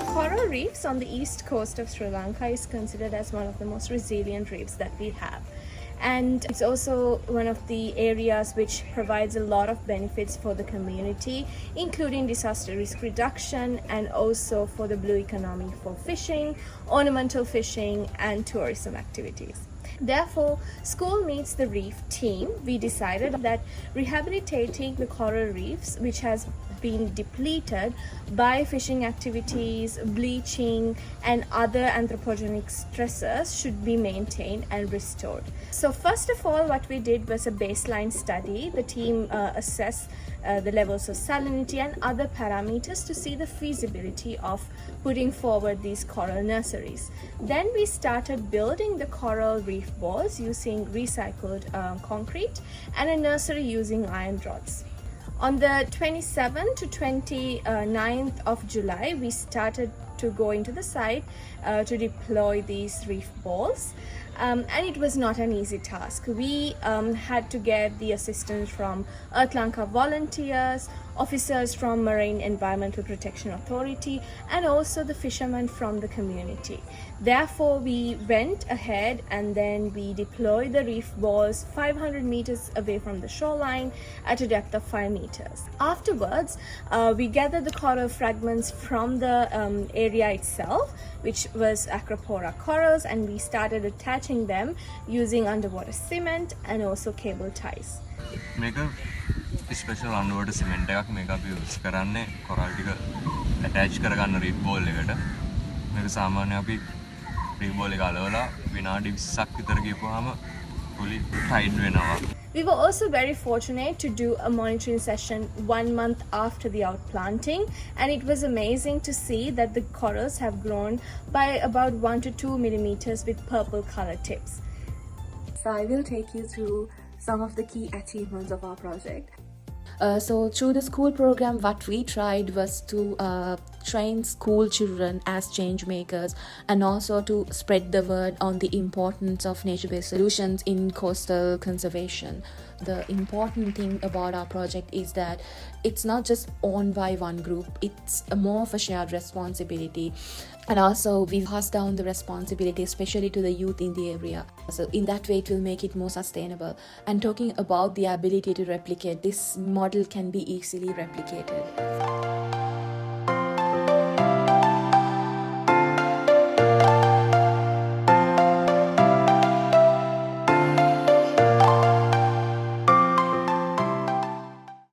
Coral reefs on the east coast of Sri Lanka is considered as one of the most resilient reefs that we have. And it's also one of the areas which provides a lot of benefits for the community, including disaster risk reduction and also for the blue economy for fishing, ornamental fishing and tourism activities. Therefore, School Meets the Reef team, we decided that rehabilitating the coral reefs, which has been depleted by fishing activities, bleaching and other anthropogenic stressors, should be maintained and restored. So first of all, what we did was a baseline study. The team assessed the levels of salinity and other parameters to see the feasibility of putting forward these coral nurseries. Then we started building the coral reef balls using recycled concrete and a nursery using iron rods. On the 27th to 29th of July, we started to go into the site to deploy these reef balls. And it was not an easy task. We had to get the assistance from Sri Lanka volunteers, officers from Marine Environmental Protection Authority, and also the fishermen from the community. Therefore, we went ahead and then we deployed the reef balls 500 meters away from the shoreline at a depth of 5 meters. Afterwards, we gathered the coral fragments from the area itself, which was Acropora corals, and we started attaching them using underwater cement and also cable ties. මේක special underwater cement එකක් මේක අපි use කරන්නේ coral ටික attach කරගන්න reef ball එකට. මේක සාමාන්‍යයෙන් අපි reef ball එක අලවලා විනාඩි 20ක් විතර ගියපුවාම fully tied වෙනවා. We were also very fortunate to do a monitoring session 1 month after the outplanting, and it was amazing to see that the corals have grown by about 1 to 2 millimeters with purple color tips. So I will take you through some of the key achievements of our project. So through the school program, what we tried was to train school children as change makers and also to spread the word on the importance of nature-based solutions in coastal conservation. The important thing about our project is that it's not just owned by one group, it's more of a shared responsibility. And also we pass down the responsibility especially to the youth in the area. So in that way it will make it more sustainable. And talking about the ability to replicate, this model can be easily replicated.